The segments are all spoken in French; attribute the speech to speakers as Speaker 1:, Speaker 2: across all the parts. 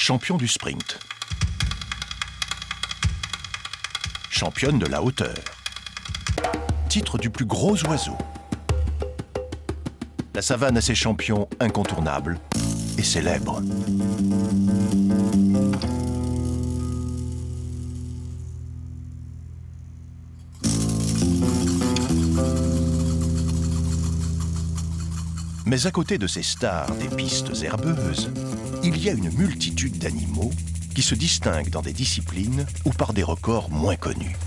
Speaker 1: champion du sprint. Championne de la hauteur. Titre du plus gros oiseau. La savane a ses champions incontournables et célèbres. Mais à côté de ces stars des pistes herbeuses, il y a une multitude d'animaux qui se distinguent dans des disciplines ou par des records moins connus.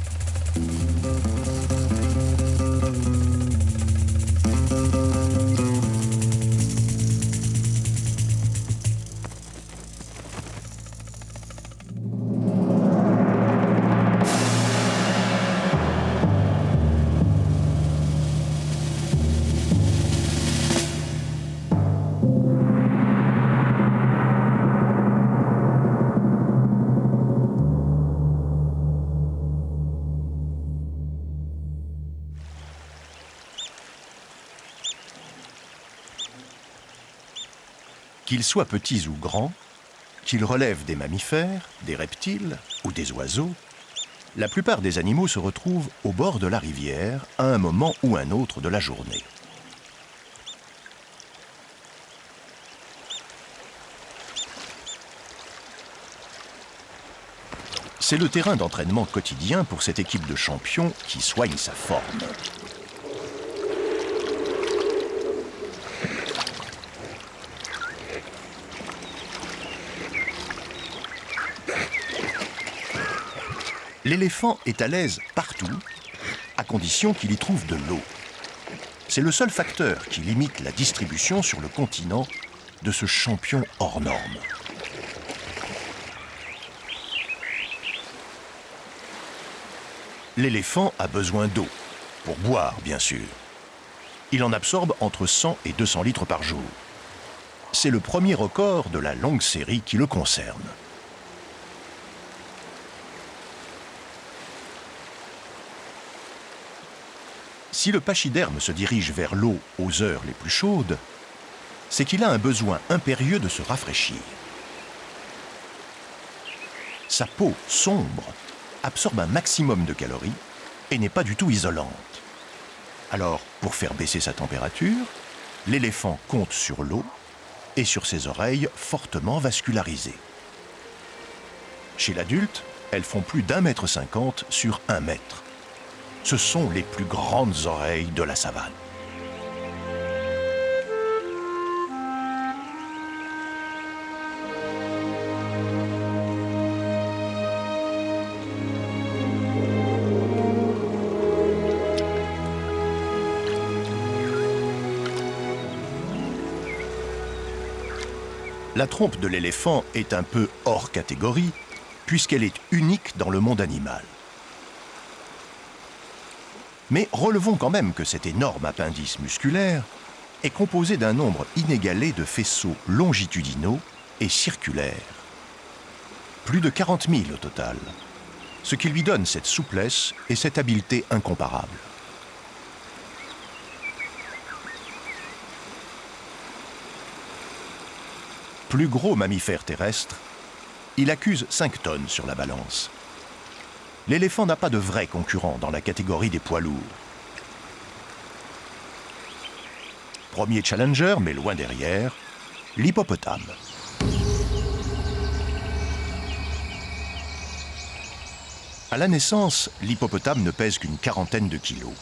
Speaker 1: Qu'ils soient petits ou grands, qu'ils relèvent des mammifères, des reptiles ou des oiseaux, la plupart des animaux se retrouvent au bord de la rivière à un moment ou un autre de la journée. C'est le terrain d'entraînement quotidien pour cette équipe de champions qui soigne sa forme. L'éléphant est à l'aise partout, à condition qu'il y trouve de l'eau. C'est le seul facteur qui limite la distribution sur le continent de ce champion hors norme. L'éléphant a besoin d'eau, pour boire bien sûr. Il en absorbe entre 100 et 200 litres par jour. C'est le premier record de la longue série qui le concerne. Si le pachyderme se dirige vers l'eau aux heures les plus chaudes, c'est qu'il a un besoin impérieux de se rafraîchir. Sa peau sombre absorbe un maximum de calories et n'est pas du tout isolante. Alors, pour faire baisser sa température, l'éléphant compte sur l'eau et sur ses oreilles fortement vascularisées. Chez l'adulte, elles font plus d'1,50 m sur 1 mètre. Ce sont les plus grandes oreilles de la savane. La trompe de l'éléphant est un peu hors catégorie, puisqu'elle est unique dans le monde animal. Mais relevons quand même que cet énorme appendice musculaire est composé d'un nombre inégalé de faisceaux longitudinaux et circulaires. Plus de 40 000 au total, ce qui lui donne cette souplesse et cette habileté incomparables. Plus gros mammifère terrestre, il accuse 5 tonnes sur la balance. L'éléphant n'a pas de vrai concurrent dans la catégorie des poids lourds. Premier challenger, mais loin derrière, l'hippopotame. À la naissance, l'hippopotame ne pèse qu'une quarantaine de kilos.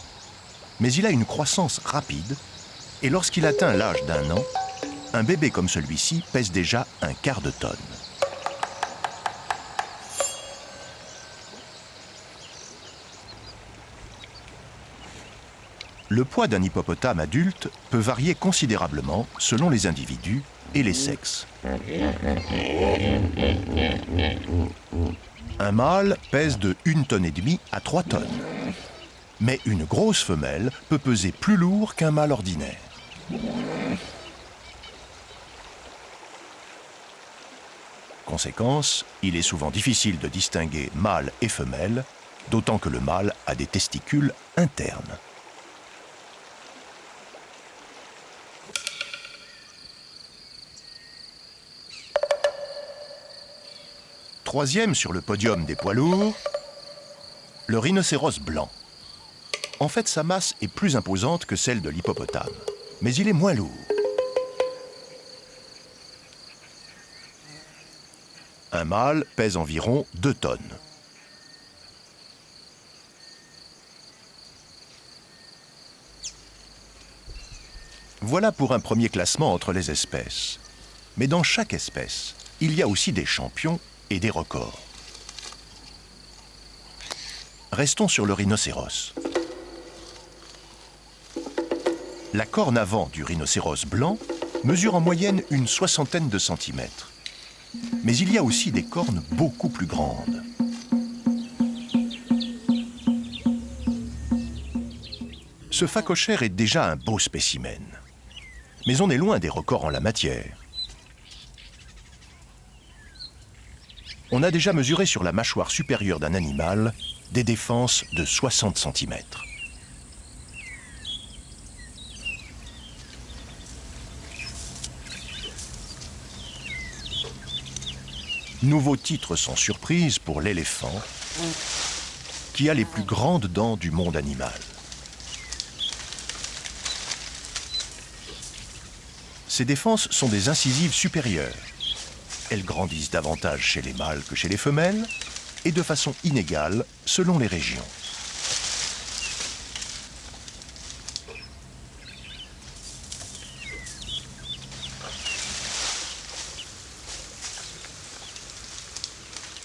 Speaker 1: Mais il a une croissance rapide et lorsqu'il atteint l'âge d'1 an, un bébé comme celui-ci pèse déjà un quart de tonne. Le poids d'un hippopotame adulte peut varier considérablement selon les individus et les sexes. Un mâle pèse de 1,5 tonne à 3 tonnes. Mais une grosse femelle peut peser plus lourd qu'un mâle ordinaire. Conséquence, il est souvent difficile de distinguer mâle et femelle, d'autant que le mâle a des testicules internes. Troisième sur le podium des poids lourds, le rhinocéros blanc. En fait, sa masse est plus imposante que celle de l'hippopotame, mais il est moins lourd. Un mâle pèse environ 2 tonnes. Voilà pour un premier classement entre les espèces. Mais dans chaque espèce, il y a aussi des champions et des records. Restons sur le rhinocéros. La corne avant du rhinocéros blanc mesure en moyenne une 60aine de centimètres. Mais il y a aussi des cornes beaucoup plus grandes. Ce phacochère est déjà un beau spécimen. Mais on est loin des records en la matière. On a déjà mesuré sur la mâchoire supérieure d'un animal des défenses de 60 centimètres. Nouveau titre sans surprise pour l'éléphant, qui a les plus grandes dents du monde animal. Ces défenses sont des incisives supérieures. Elles grandissent davantage chez les mâles que chez les femelles et de façon inégale selon les régions.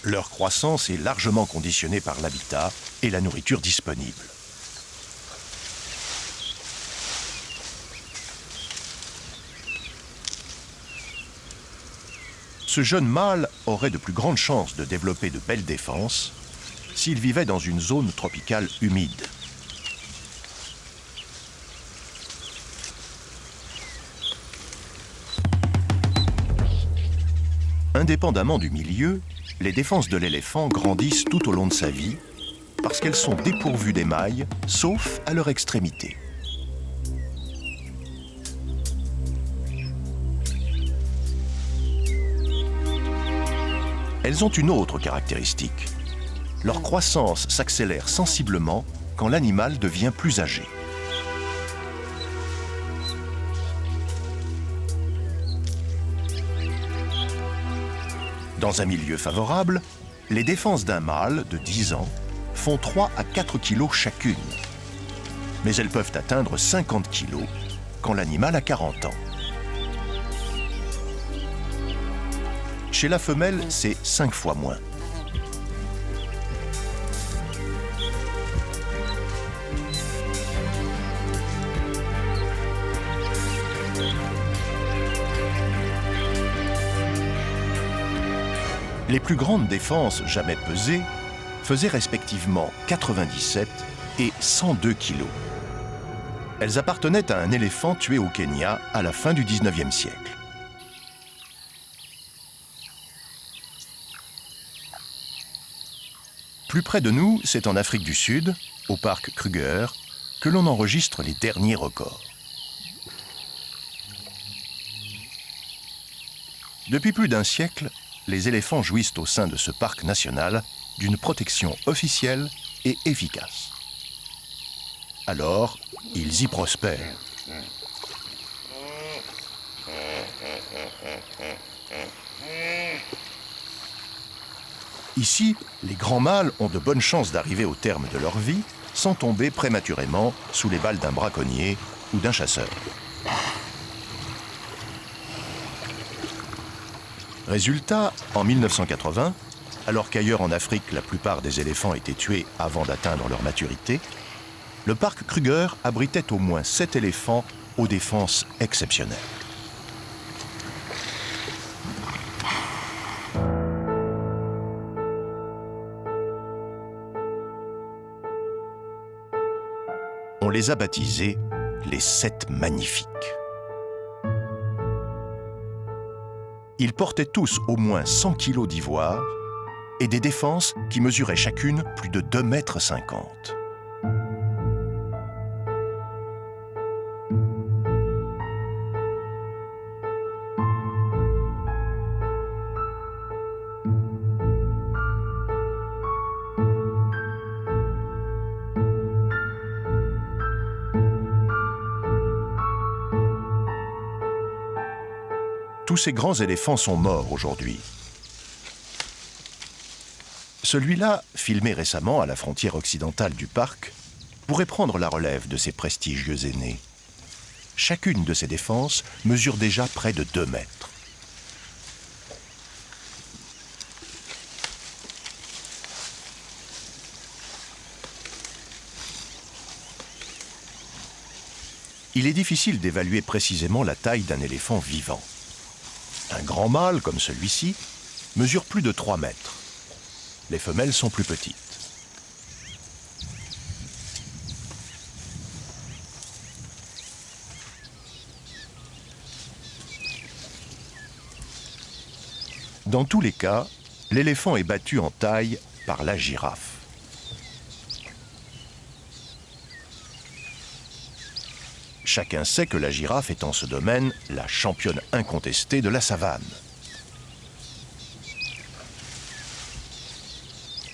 Speaker 1: Leur croissance est largement conditionnée par l'habitat et la nourriture disponible. Ce jeune mâle aurait de plus grandes chances de développer de belles défenses s'il vivait dans une zone tropicale humide. Indépendamment du milieu, les défenses de l'éléphant grandissent tout au long de sa vie parce qu'elles sont dépourvues d'émail, sauf à leur extrémité. Elles ont une autre caractéristique. Leur croissance s'accélère sensiblement quand l'animal devient plus âgé. Dans un milieu favorable, les défenses d'un mâle de 10 ans font 3 à 4 kilos chacune. Mais elles peuvent atteindre 50 kilos quand l'animal a 40 ans. Chez la femelle, c'est 5 fois moins. Les plus grandes défenses jamais pesées faisaient respectivement 97 et 102 kilos. Elles appartenaient à un éléphant tué au Kenya à la fin du XIXe siècle. Plus près de nous, c'est en Afrique du Sud, au parc Kruger, que l'on enregistre les derniers records. Depuis plus d'un siècle, les éléphants jouissent au sein de ce parc national d'une protection officielle et efficace. Alors, ils y prospèrent. Ici, les grands mâles ont de bonnes chances d'arriver au terme de leur vie sans tomber prématurément sous les balles d'un braconnier ou d'un chasseur. Résultat, en 1980, alors qu'ailleurs en Afrique, la plupart des éléphants étaient tués avant d'atteindre leur maturité, le parc Kruger abritait au moins 7 éléphants aux défenses exceptionnelles. On les a baptisés les 7 magnifiques. Ils portaient tous au moins 100 kilos d'ivoire et des défenses qui mesuraient chacune plus de 2,50 m. Tous ces grands éléphants sont morts aujourd'hui. Celui-là, filmé récemment à la frontière occidentale du parc, pourrait prendre la relève de ces prestigieux aînés. Chacune de ces défenses mesure déjà près de 2 mètres. Il est difficile d'évaluer précisément la taille d'un éléphant vivant. Un grand mâle, comme celui-ci, mesure plus de 3 mètres. Les femelles sont plus petites. Dans tous les cas, l'éléphant est battu en taille par la girafe. Chacun sait que la girafe est en ce domaine la championne incontestée de la savane.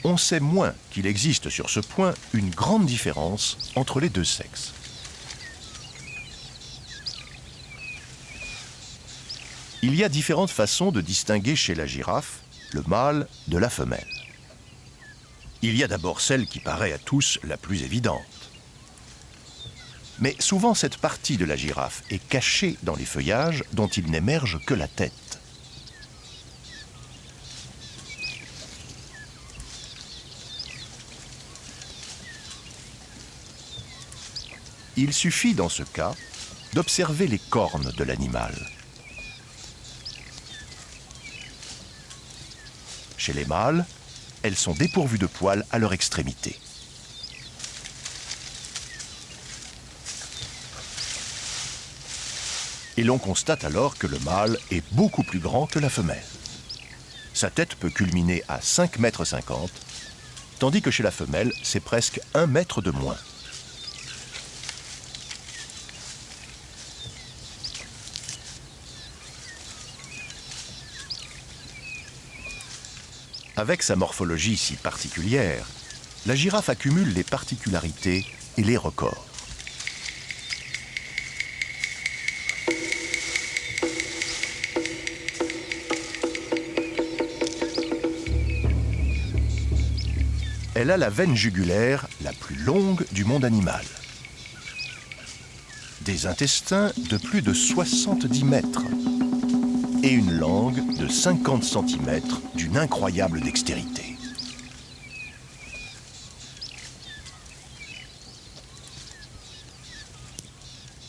Speaker 1: On sait moins qu'il existe sur ce point une grande différence entre les deux sexes. Il y a différentes façons de distinguer chez la girafe le mâle de la femelle. Il y a d'abord celle qui paraît à tous la plus évidente. Mais souvent cette partie de la girafe est cachée dans les feuillages dont il n'émerge que la tête. Il suffit dans ce cas d'observer les cornes de l'animal. Chez les mâles, elles sont dépourvues de poils à leur extrémité. Et l'on constate alors que le mâle est beaucoup plus grand que la femelle. Sa tête peut culminer à 5,50 mètres, tandis que chez la femelle, c'est presque 1 mètre de moins. Avec sa morphologie si particulière, la girafe accumule les particularités et les records. Elle a la veine jugulaire la plus longue du monde animal. Des intestins de plus de 70 mètres et une langue de 50 cm d'une incroyable dextérité.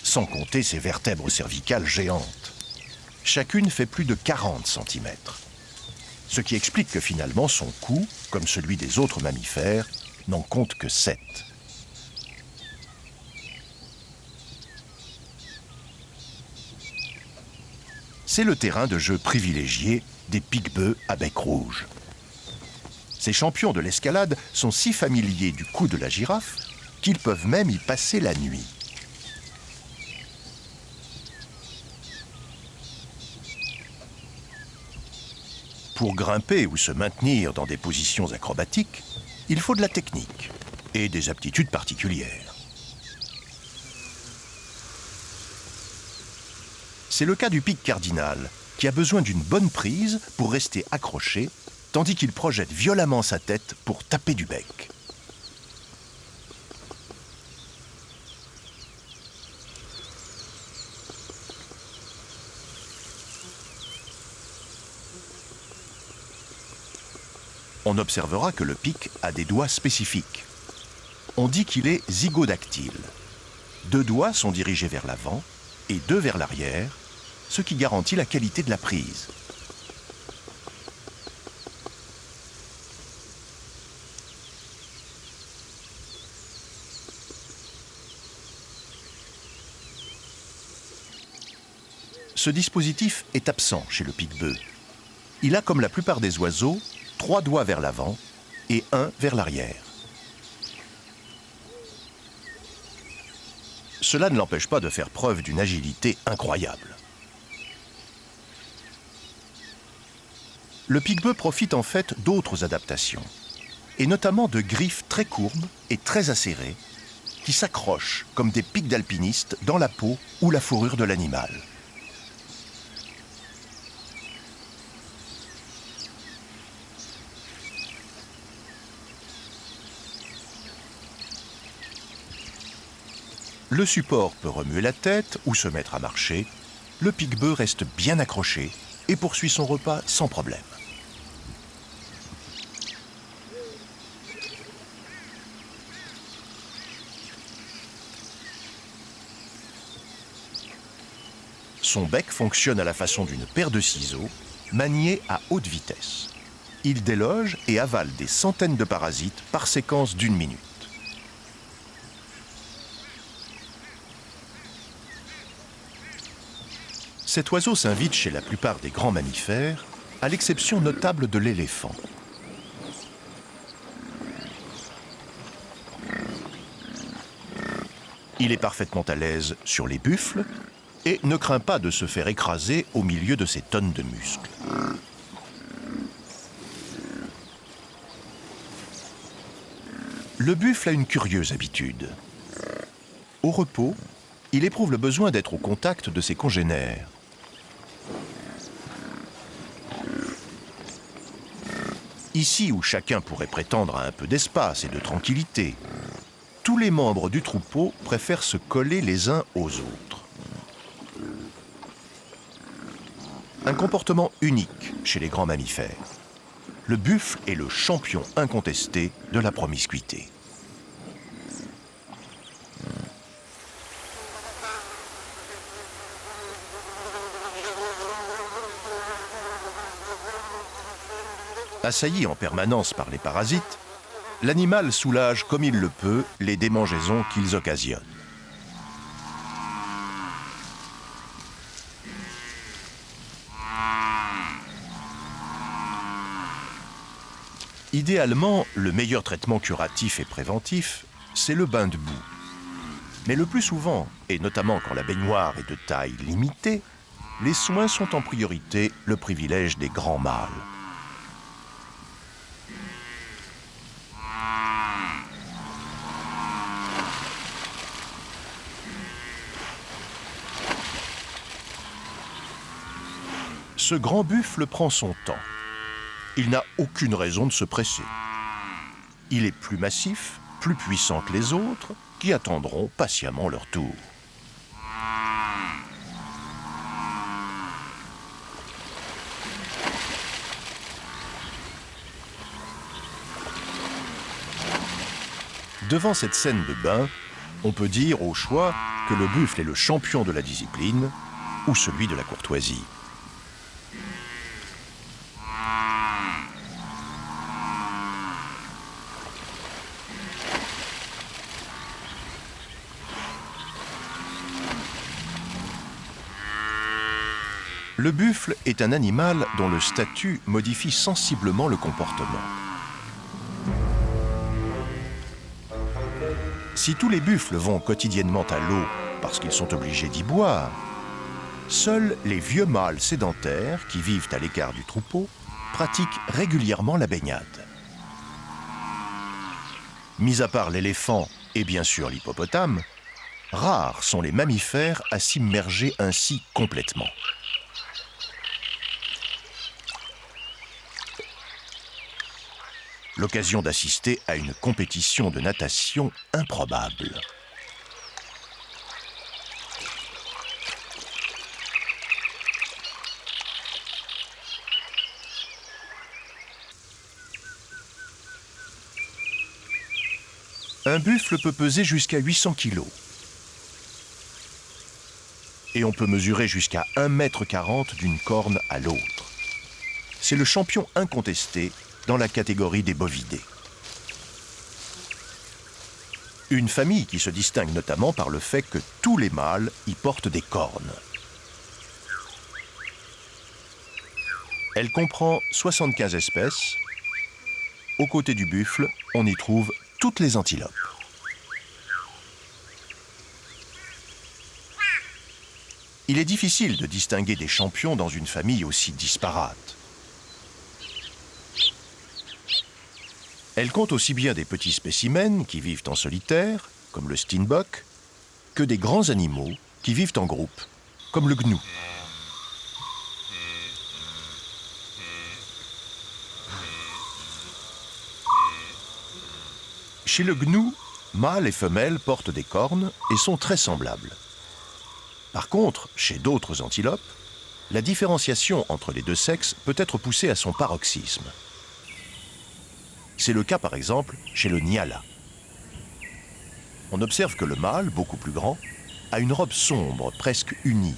Speaker 1: Sans compter ses vertèbres cervicales géantes. Chacune fait plus de 40 cm. Ce qui explique que finalement son cou, comme celui des autres mammifères, n'en compte que 7. C'est le terrain de jeu privilégié des pique-bœufs à bec rouge. Ces champions de l'escalade sont si familiers du cou de la girafe qu'ils peuvent même y passer la nuit. Pour grimper ou se maintenir dans des positions acrobatiques, il faut de la technique et des aptitudes particulières. C'est le cas du pic cardinal, qui a besoin d'une bonne prise pour rester accroché, tandis qu'il projette violemment sa tête pour taper du bec. On observera que le pic a des doigts spécifiques. On dit qu'il est zygodactyle. 2 doigts sont dirigés vers l'avant et 2 vers l'arrière, ce qui garantit la qualité de la prise. Ce dispositif est absent chez le pique-bœuf. Il a, comme la plupart des oiseaux, 3 doigts vers l'avant et 1 vers l'arrière. Cela ne l'empêche pas de faire preuve d'une agilité incroyable. Le pique-bœuf profite en fait d'autres adaptations, et notamment de griffes très courbes et très acérées, qui s'accrochent comme des pics d'alpinistes dans la peau ou la fourrure de l'animal. Le support peut remuer la tête ou se mettre à marcher. Le piquebœuf reste bien accroché et poursuit son repas sans problème. Son bec fonctionne à la façon d'une paire de ciseaux, maniée à haute vitesse. Il déloge et avale des centaines de parasites par séquence d'1 minute. Cet oiseau s'invite chez la plupart des grands mammifères, à l'exception notable de l'éléphant. Il est parfaitement à l'aise sur les buffles et ne craint pas de se faire écraser au milieu de ces tonnes de muscles. Le buffle a une curieuse habitude. Au repos, il éprouve le besoin d'être au contact de ses congénères. Ici où chacun pourrait prétendre à un peu d'espace et de tranquillité, tous les membres du troupeau préfèrent se coller les uns aux autres. Un comportement unique chez les grands mammifères. Le buffle est le champion incontesté de la promiscuité. Assailli en permanence par les parasites, l'animal soulage comme il le peut les démangeaisons qu'ils occasionnent. Idéalement, le meilleur traitement curatif et préventif, c'est le bain de boue. Mais le plus souvent, et notamment quand la baignoire est de taille limitée, les soins sont en priorité le privilège des grands mâles. Ce grand buffle prend son temps. Il n'a aucune raison de se presser. Il est plus massif, plus puissant que les autres, qui attendront patiemment leur tour. Devant cette scène de bain, on peut dire au choix que le buffle est le champion de la discipline ou celui de la courtoisie. Le buffle est un animal dont le statut modifie sensiblement le comportement. Si tous les buffles vont quotidiennement à l'eau parce qu'ils sont obligés d'y boire, seuls les vieux mâles sédentaires qui vivent à l'écart du troupeau pratiquent régulièrement la baignade. Mis à part l'éléphant et bien sûr l'hippopotame, rares sont les mammifères à s'immerger ainsi complètement. L'occasion d'assister à une compétition de natation improbable. Un buffle peut peser jusqu'à 800 kg. Et on peut mesurer jusqu'à 1,40 m d'une corne à l'autre. C'est le champion incontesté dans la catégorie des bovidés. Une famille qui se distingue notamment par le fait que tous les mâles y portent des cornes. Elle comprend 75 espèces. Aux côtés du buffle, on y trouve toutes les antilopes. Il est difficile de distinguer des champions dans une famille aussi disparate. Elle compte aussi bien des petits spécimens qui vivent en solitaire, comme le steenbok, que des grands animaux qui vivent en groupe, comme le gnou. Chez le gnou, Mâles et femelles portent des cornes et sont très semblables. Par contre, chez d'autres antilopes, la différenciation entre les deux sexes peut être poussée à son paroxysme. C'est le cas par exemple chez le Nyala. On observe que le mâle, beaucoup plus grand, a une robe sombre, presque unie,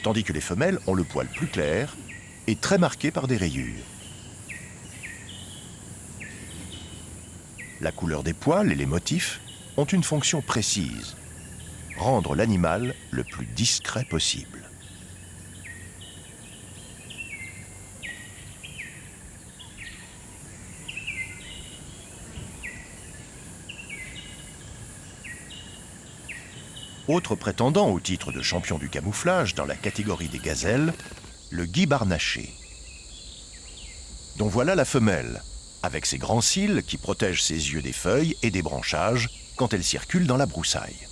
Speaker 1: tandis que les femelles ont le poil plus clair et très marqué par des rayures. La couleur des poils et les motifs ont une fonction précise, rendre l'animal le plus discret possible. Autre prétendant au titre de champion du camouflage dans la catégorie des gazelles, le guibe harnaché, dont voilà la femelle, avec ses grands cils qui protègent ses yeux des feuilles et des branchages quand elle circule dans la broussaille.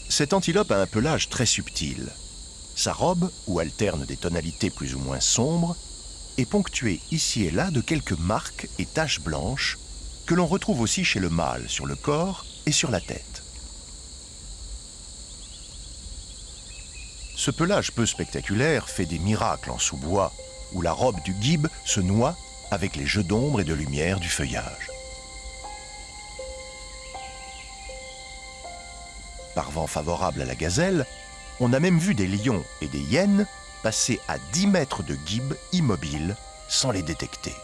Speaker 1: Cette antilope a un pelage très subtil. Sa robe, où alternent des tonalités plus ou moins sombres, est ponctuée ici et là de quelques marques et taches blanches que l'on retrouve aussi chez le mâle sur le corps et sur la tête. Ce pelage peu spectaculaire fait des miracles en sous-bois, où la robe du guibe se noie avec les jeux d'ombre et de lumière du feuillage. Par vent favorable à la gazelle, on a même vu des lions et des hyènes passer à 10 mètres de guibe immobiles sans les détecter.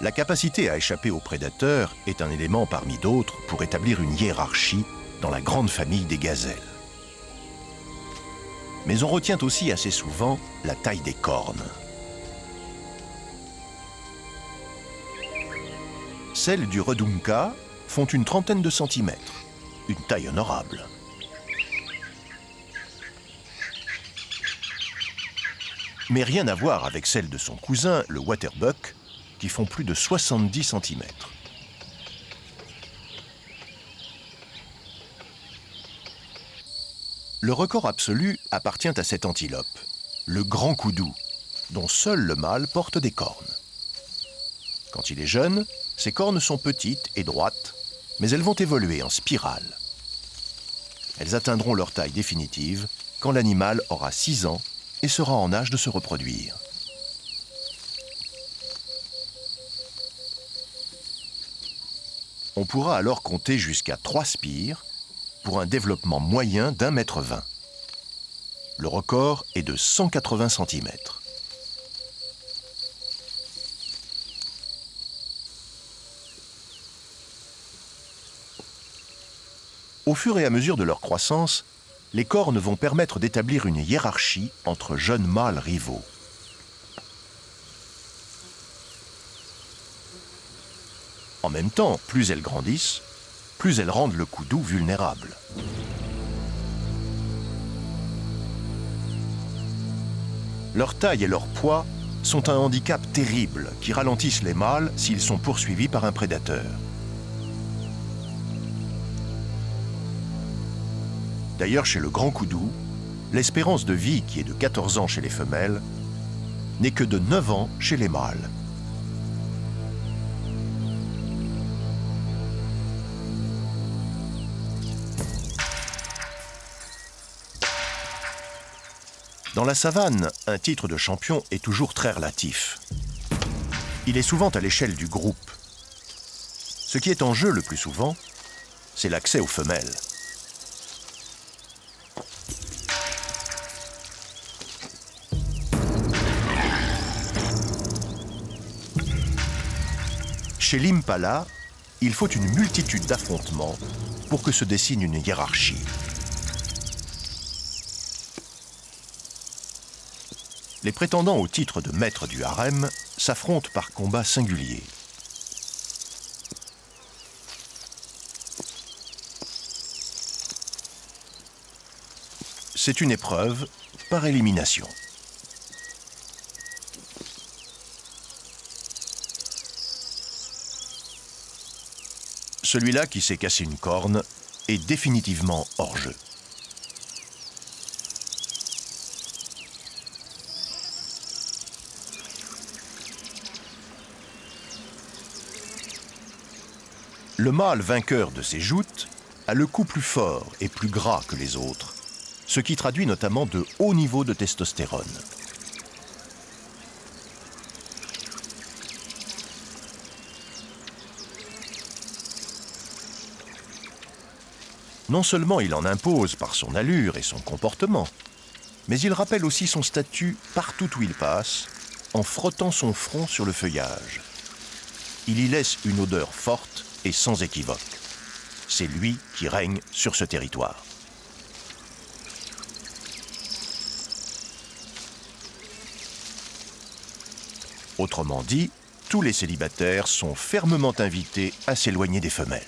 Speaker 1: La capacité à échapper aux prédateurs est un élément parmi d'autres pour établir une hiérarchie dans la grande famille des gazelles. Mais on retient aussi assez souvent la taille des cornes. Celles du redunka font une trentaine de centimètres, une taille honorable. Mais rien à voir avec celles de son cousin, le waterbuck, qui font plus de 70 cm. Le record absolu appartient à cette antilope, le grand koudou, dont seul le mâle porte des cornes. Quand il est jeune, ses cornes sont petites et droites, mais elles vont évoluer en spirale. Elles atteindront leur taille définitive quand l'animal aura 6 ans et sera en âge de se reproduire. On pourra alors compter jusqu'à 3 spires pour un développement moyen d'1,20 m. Le record est de 180 cm. Au fur et à mesure de leur croissance, les cornes vont permettre d'établir une hiérarchie entre jeunes mâles rivaux. En même temps, plus elles grandissent, plus elles rendent le koudou vulnérable. Leur taille et leur poids sont un handicap terrible qui ralentissent les mâles s'ils sont poursuivis par un prédateur. D'ailleurs, chez le grand koudou, l'espérance de vie, qui est de 14 ans chez les femelles, n'est que de 9 ans chez les mâles. Dans la savane, un titre de champion est toujours très relatif. Il est souvent à l'échelle du groupe. Ce qui est en jeu le plus souvent, c'est l'accès aux femelles. Chez l'impala, il faut une multitude d'affrontements pour que se dessine une hiérarchie. Les prétendants au titre de maître du harem s'affrontent par combats singuliers. C'est une épreuve par élimination. Celui-là qui s'est cassé une corne est définitivement hors jeu. Le mâle vainqueur de ces joutes a le cou plus fort et plus gras que les autres, ce qui traduit notamment de hauts niveaux de testostérone. Non seulement il en impose par son allure et son comportement, mais il rappelle aussi son statut partout où il passe, en frottant son front sur le feuillage. Il y laisse une odeur forte et sans équivoque. C'est lui qui règne sur ce territoire. Autrement dit, tous les célibataires sont fermement invités à s'éloigner des femelles.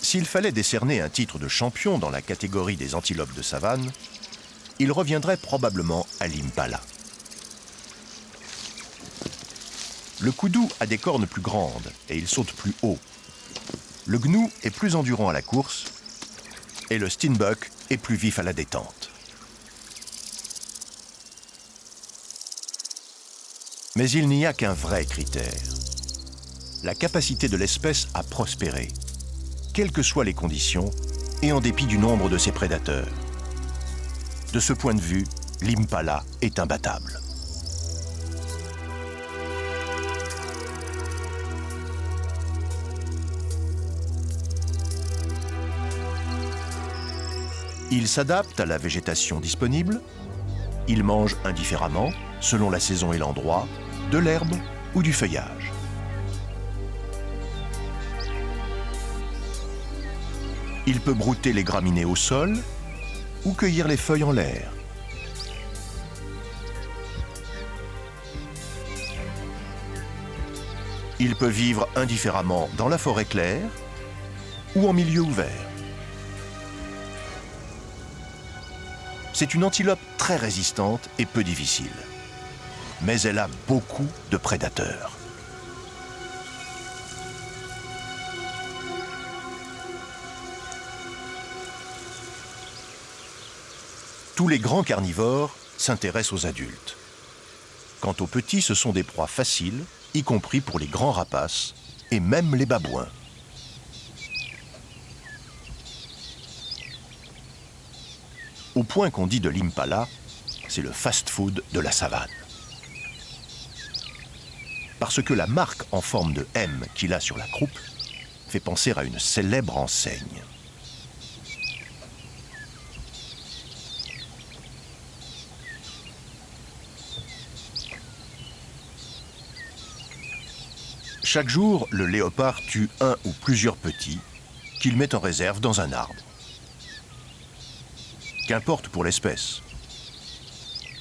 Speaker 1: S'il fallait décerner un titre de champion dans la catégorie des antilopes de savane, il reviendrait probablement à l'impala. Le koudou a des cornes plus grandes et il saute plus haut. Le gnou est plus endurant à la course et le steenbok est plus vif à la détente. Mais il n'y a qu'un vrai critère, la capacité de l'espèce à prospérer, quelles que soient les conditions et en dépit du nombre de ses prédateurs. De ce point de vue, l'impala est imbattable. Il s'adapte à la végétation disponible, il mange indifféremment, selon la saison et l'endroit, de l'herbe ou du feuillage. Il peut brouter les graminées au sol ou cueillir les feuilles en l'air. Il peut vivre indifféremment dans la forêt claire ou en milieu ouvert. C'est une antilope très résistante et peu difficile, mais elle a beaucoup de prédateurs. Tous les grands carnivores s'intéressent aux adultes. Quant aux petits, ce sont des proies faciles, y compris pour les grands rapaces et même les babouins. Au point qu'on dit de l'impala, c'est le fast-food de la savane. Parce que la marque en forme de M qu'il a sur la croupe fait penser à une célèbre enseigne. Chaque jour, le léopard tue un ou plusieurs petits qu'il met en réserve dans un arbre. Qu'importe pour l'espèce.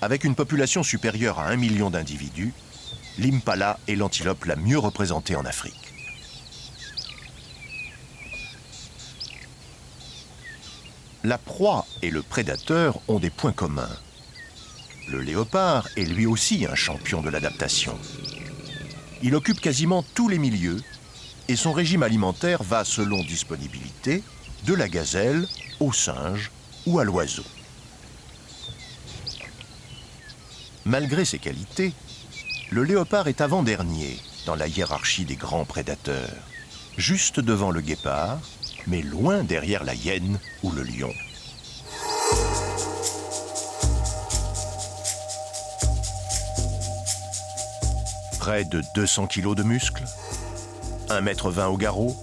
Speaker 1: Avec une population supérieure à 1 million d'individus, l'impala est l'antilope la mieux représentée en Afrique. La proie et le prédateur ont des points communs. Le léopard est lui aussi un champion de l'adaptation. Il occupe quasiment tous les milieux et son régime alimentaire va, selon disponibilité, de la gazelle au singe ou à l'oiseau. Malgré ses qualités, le léopard est avant-dernier dans la hiérarchie des grands prédateurs, juste devant le guépard, mais loin derrière la hyène ou le lion. Près de 200 kg de muscles, 1,20 m au garrot,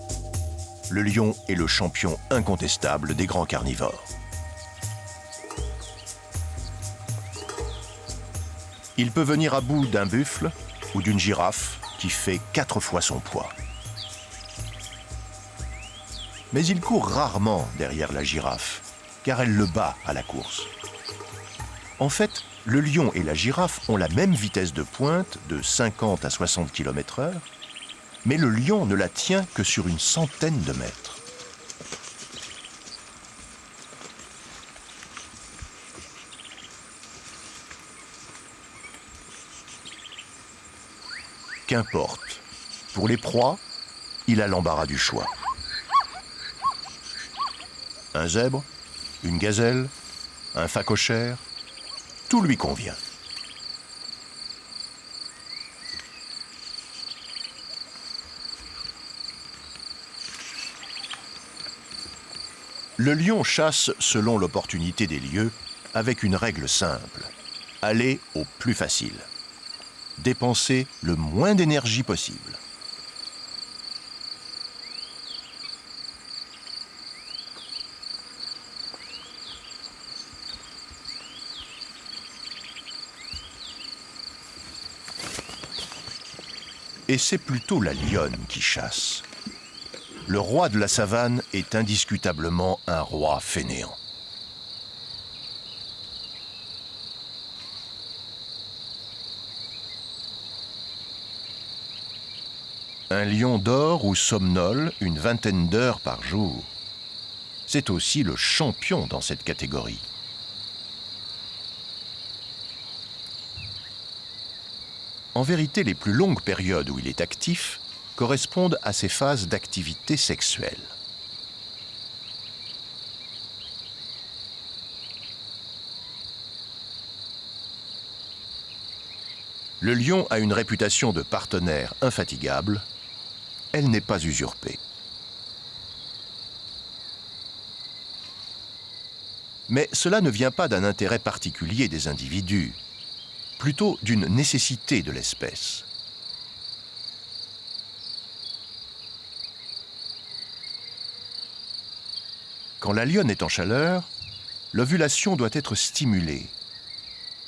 Speaker 1: le lion est le champion incontestable des grands carnivores. Il peut venir à bout d'un buffle ou d'une girafe qui fait 4 fois son poids. Mais il court rarement derrière la girafe, car elle le bat à la course. En fait, le lion et la girafe ont la même vitesse de pointe de 50 à 60 km/h, mais le lion ne la tient que sur une centaine de mètres. Qu'importe, pour les proies, il a l'embarras du choix. Un zèbre, une gazelle un phacochère, tout lui convient. Le lion chasse selon l'opportunité des lieux avec une règle simple. Aller au plus facile. Dépenser le moins d'énergie possible. Et c'est plutôt la lionne qui chasse. Le roi de la savane est indiscutablement un roi fainéant. Un lion dort ou somnole une vingtaine d'heures par jour. C'est aussi le champion dans cette catégorie. En vérité, les plus longues périodes où il est actif correspondent à ses phases d'activité sexuelle. Le lion a une réputation de partenaire infatigable. Elle n'est pas usurpée. Mais cela ne vient pas d'un intérêt particulier des individus, plutôt d'une nécessité de l'espèce. Quand la lionne est en chaleur, l'ovulation doit être stimulée.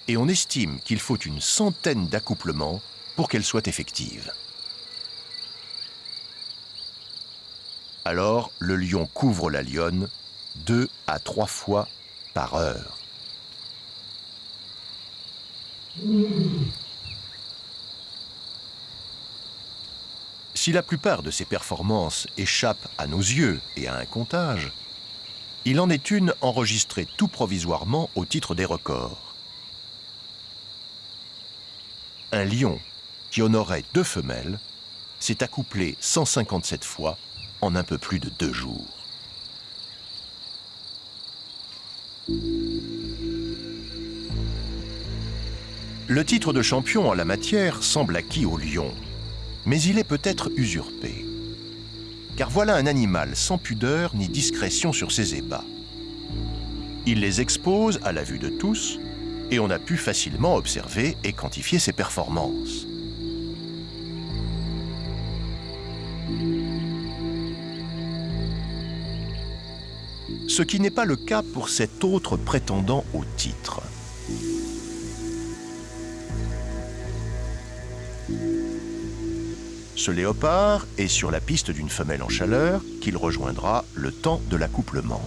Speaker 1: Et on estime qu'il faut une centaine d'accouplements pour qu'elle soit effective. Alors, le lion couvre la lionne 2 à 3 fois par heure. Si la plupart de ces performances échappent à nos yeux et à un comptage, il en est une enregistrée tout provisoirement au titre des records. Un lion qui honorait 2 femelles s'est accouplé 157 fois en un peu plus de 2 jours. Le titre de champion en la matière semble acquis au lion, mais il est peut-être usurpé. Car voilà un animal sans pudeur ni discrétion sur ses ébats. Il les expose à la vue de tous, et on a pu facilement observer et quantifier ses performances. Ce qui n'est pas le cas pour cet autre prétendant au titre. Ce léopard est sur la piste d'une femelle en chaleur qu'il rejoindra le temps de l'accouplement.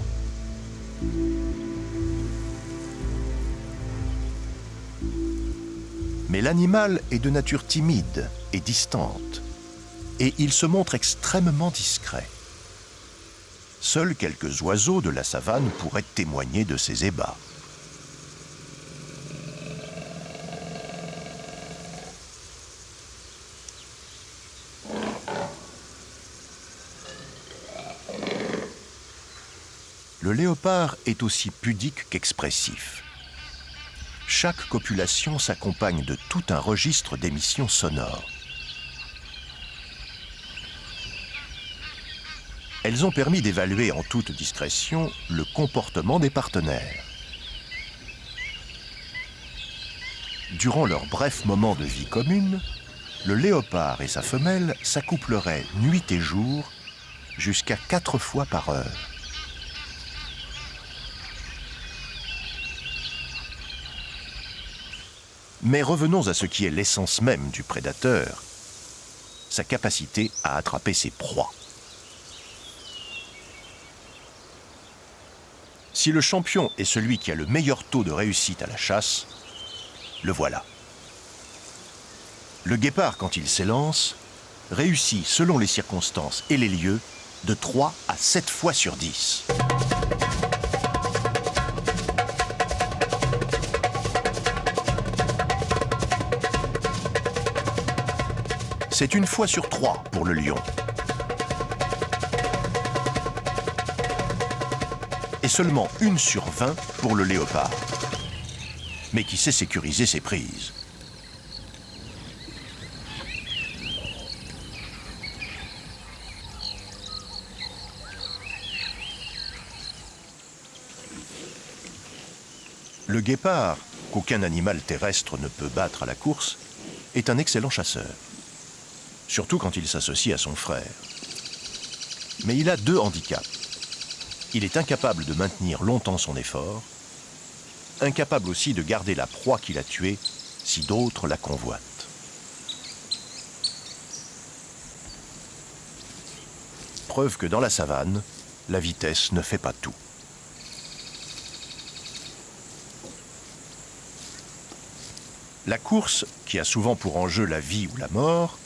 Speaker 1: Mais l'animal est de nature timide et distante, et il se montre extrêmement discret. Seuls quelques oiseaux de la savane pourraient témoigner de ses ébats. Le léopard est aussi pudique qu'expressif. Chaque copulation s'accompagne de tout un registre d'émissions sonores. Elles ont permis d'évaluer en toute discrétion le comportement des partenaires. Durant leur bref moment de vie commune, le léopard et sa femelle s'accoupleraient nuit et jour jusqu'à 4 fois par heure. Mais revenons à ce qui est l'essence même du prédateur, sa capacité à attraper ses proies. Si le champion est celui qui a le meilleur taux de réussite à la chasse, le voilà. Le guépard, quand il s'élance, réussit, selon les circonstances et les lieux, de 3 à 7 fois sur 10. C'est 1 fois sur 3 pour le lion. Et et seulement 1 sur 20 pour le léopard, mais qui sait sécuriser ses prises. Le guépard, qu'aucun animal terrestre ne peut battre à la course, est un excellent chasseur, surtout quand il s'associe à son frère. Mais il a 2 handicaps. Il est incapable de maintenir longtemps son effort, incapable aussi de garder la proie qu'il a tuée si d'autres la convoitent. Preuve que dans la savane, la vitesse ne fait pas tout. La course, qui a souvent pour enjeu la vie ou la mort,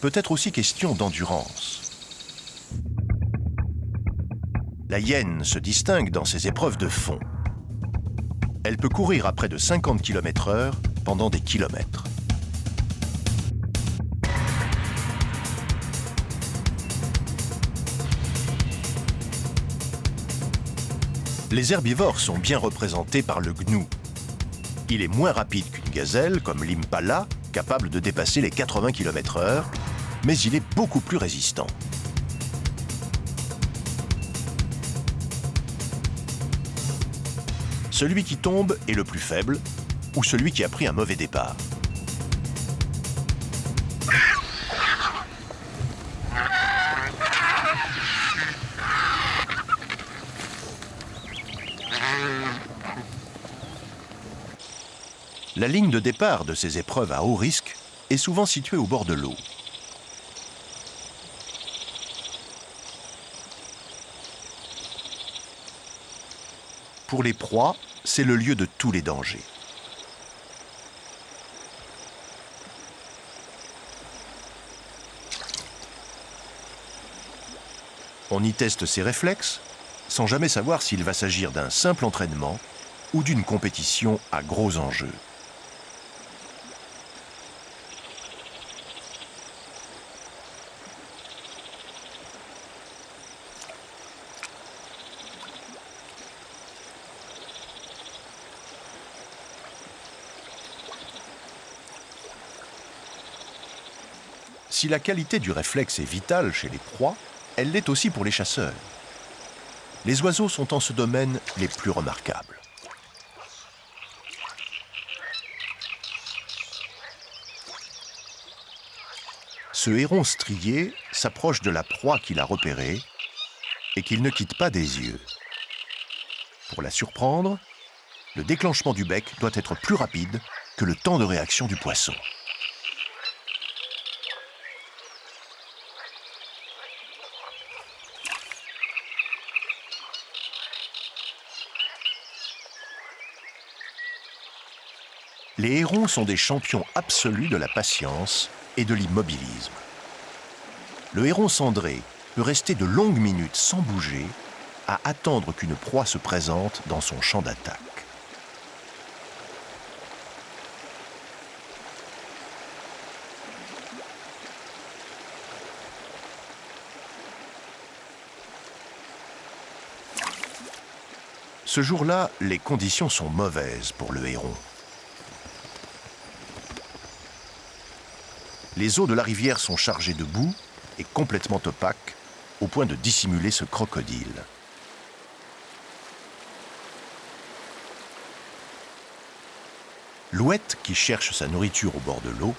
Speaker 1: peut être aussi question d'endurance. La hyène se distingue dans ses épreuves de fond. Elle peut courir à près de 50 km/h pendant des kilomètres. Les herbivores sont bien représentés par le gnou. Il est moins rapide qu'une gazelle, comme l'impala, capable de dépasser les 80 km/h, mais il est beaucoup plus résistant. Celui qui tombe est le plus faible, ou celui qui a pris un mauvais départ. La ligne de départ de ces épreuves à haut risque est souvent située au bord de l'eau. Pour les proies, c'est le lieu de tous les dangers. On y teste ses réflexes, sans jamais savoir s'il va s'agir d'un simple entraînement ou d'une compétition à gros enjeux. Si la qualité du réflexe est vitale chez les proies, elle l'est aussi pour les chasseurs. Les oiseaux sont en ce domaine les plus remarquables. Ce héron strié s'approche de la proie qu'il a repérée et qu'il ne quitte pas des yeux. Pour la surprendre, le déclenchement du bec doit être plus rapide que le temps de réaction du poisson. Les hérons sont des champions absolus de la patience et de l'immobilisme. Le héron cendré peut rester de longues minutes sans bouger, à attendre qu'une proie se présente dans son champ d'attaque. Ce jour-là, les conditions sont mauvaises pour le héron. Les eaux de la rivière sont chargées de boue et complètement opaques, au point de dissimuler ce crocodile. L'ouette, qui cherche sa nourriture au bord de l'eau,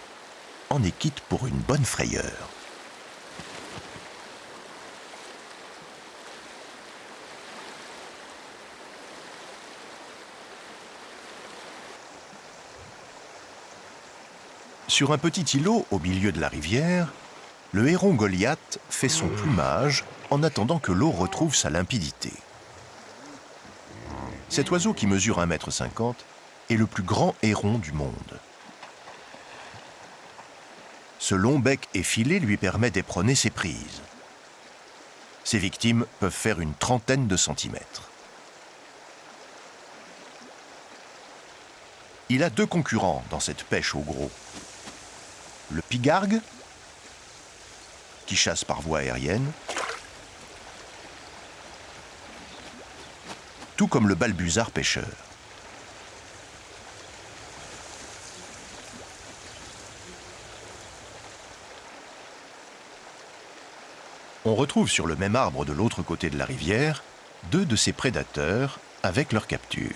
Speaker 1: en est quitte pour une bonne frayeur. Sur un petit îlot au milieu de la rivière, le héron Goliath fait son plumage en attendant que l'eau retrouve sa limpidité. Cet oiseau qui mesure 1,50 m est le plus grand héron du monde. Ce long bec effilé lui permet d'éperonner ses prises. Ses victimes peuvent faire une trentaine de centimètres. Il a 2 concurrents dans cette pêche au gros. Le pigargue, qui chasse par voie aérienne, tout comme le balbuzard pêcheur. On retrouve sur le même arbre de l'autre côté de la rivière 2 de ces prédateurs avec leur capture.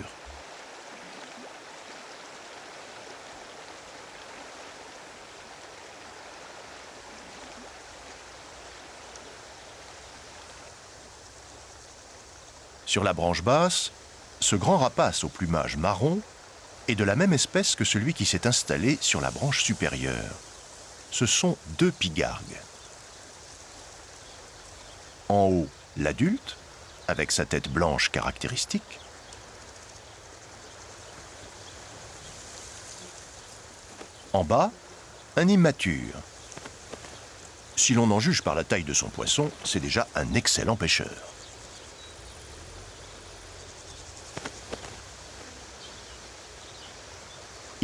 Speaker 1: Sur la branche basse, ce grand rapace au plumage marron est de la même espèce que celui qui s'est installé sur la branche supérieure. Ce sont 2 pigargues. En haut, l'adulte, avec sa tête blanche caractéristique. En bas, un immature. Si l'on en juge par la taille de son poisson, c'est déjà un excellent pêcheur.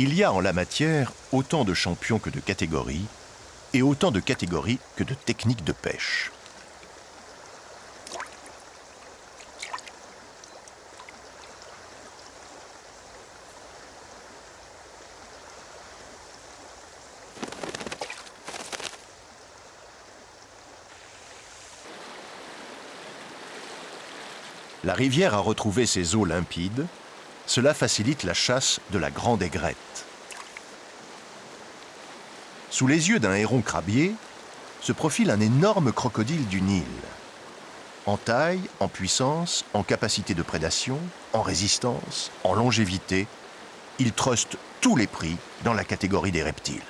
Speaker 1: Il y a en la matière autant de champions que de catégories, et autant de catégories que de techniques de pêche. La rivière a retrouvé ses eaux limpides. Cela facilite la chasse de la grande aigrette. Sous les yeux d'un héron crabier se profile un énorme crocodile du Nil. En taille, en puissance, en capacité de prédation, en résistance, en longévité, il truste tous les prix dans la catégorie des reptiles.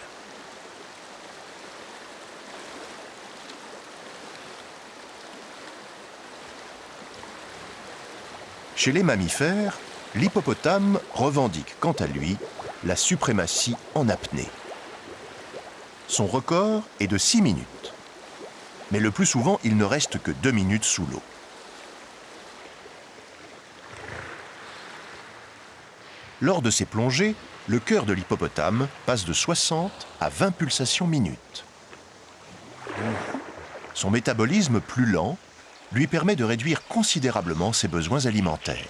Speaker 1: Chez les mammifères, l'hippopotame revendique quant à lui la suprématie en apnée. Son record est de 6 minutes. Mais le plus souvent, il ne reste que 2 minutes sous l'eau. Lors de ces plongées, le cœur de l'hippopotame passe de 60 à 20 pulsations minutes. Son métabolisme plus lent lui permet de réduire considérablement ses besoins alimentaires.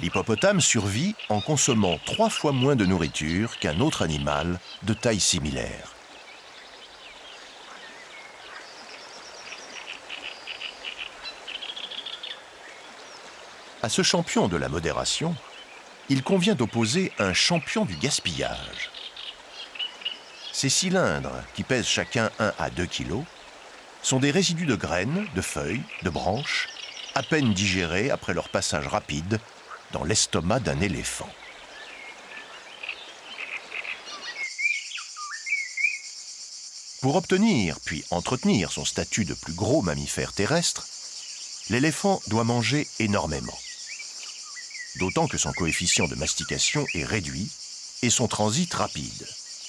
Speaker 1: L'hippopotame survit en consommant 3 fois moins de nourriture qu'un autre animal de taille similaire. À ce champion de la modération, il convient d'opposer un champion du gaspillage. Ces cylindres, qui pèsent chacun 1 à 2 kg, sont des résidus de graines, de feuilles, de branches, à peine digérés après leur passage rapide dans l'estomac d'un éléphant. Pour obtenir puis entretenir son statut de plus gros mammifère terrestre, l'éléphant doit manger énormément. D'autant que son coefficient de mastication est réduit et son transit rapide,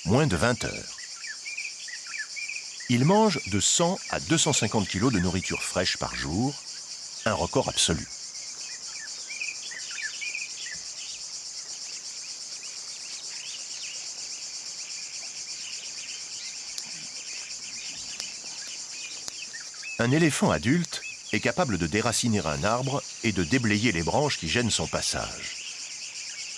Speaker 1: moins de 20 heures. Il mange de 100 à 250 kg de nourriture fraîche par jour, un record absolu. Un éléphant adulte est capable de déraciner un arbre et de déblayer les branches qui gênent son passage.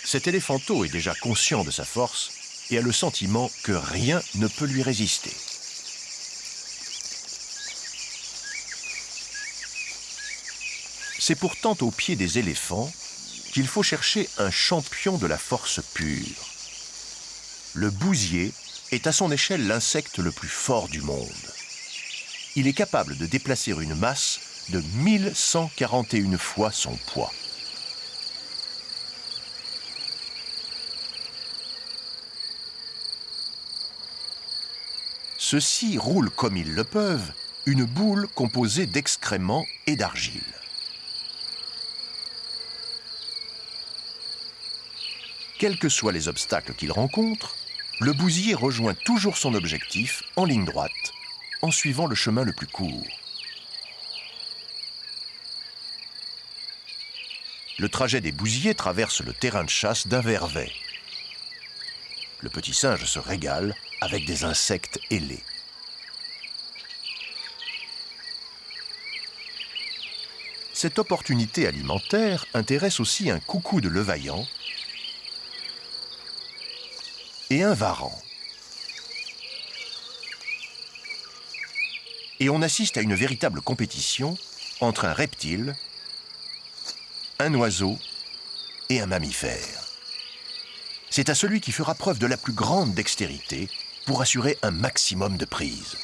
Speaker 1: Cet éléphanteau est déjà conscient de sa force et a le sentiment que rien ne peut lui résister. C'est pourtant au pied des éléphants qu'il faut chercher un champion de la force pure. Le bousier est à son échelle l'insecte le plus fort du monde. Il est capable de déplacer une masse de 1141 fois son poids. Ceux-ci roulent comme ils le peuvent une boule composée d'excréments et d'argile. Quels que soient les obstacles qu'il rencontre, le bousier rejoint toujours son objectif en ligne droite, en suivant le chemin le plus court. Le trajet des bousiers traverse le terrain de chasse d'un vervet. Le petit singe se régale avec des insectes ailés. Cette opportunité alimentaire intéresse aussi un coucou de Levaillant et un varan. Et on assiste à une véritable compétition entre un reptile, un oiseau et un mammifère. C'est à celui qui fera preuve de la plus grande dextérité pour assurer un maximum de prise.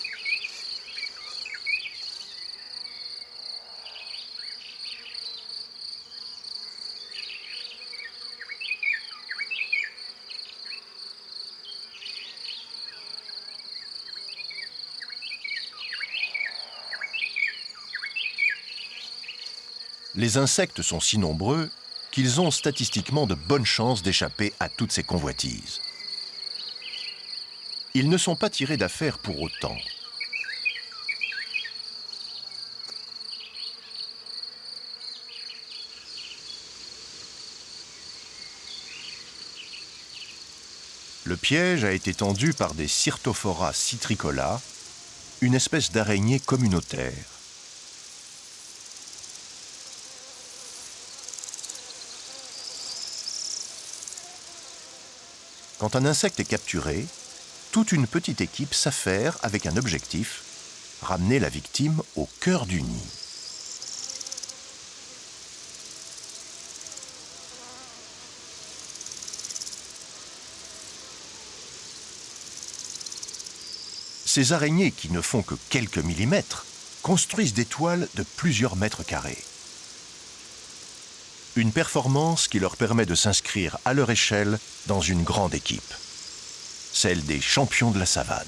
Speaker 1: Les insectes sont si nombreux qu'ils ont statistiquement de bonnes chances d'échapper à toutes ces convoitises. Ils ne sont pas tirés d'affaire pour autant. Le piège a été tendu par des Cyrtophora citricola, une espèce d'araignée communautaire. Quand un insecte est capturé, toute une petite équipe s'affaire avec un objectif, ramener la victime au cœur du nid. Ces araignées, qui ne font que quelques millimètres, construisent des toiles de plusieurs mètres carrés. Une performance qui leur permet de s'inscrire à leur échelle dans une grande équipe, celle des champions de la savane.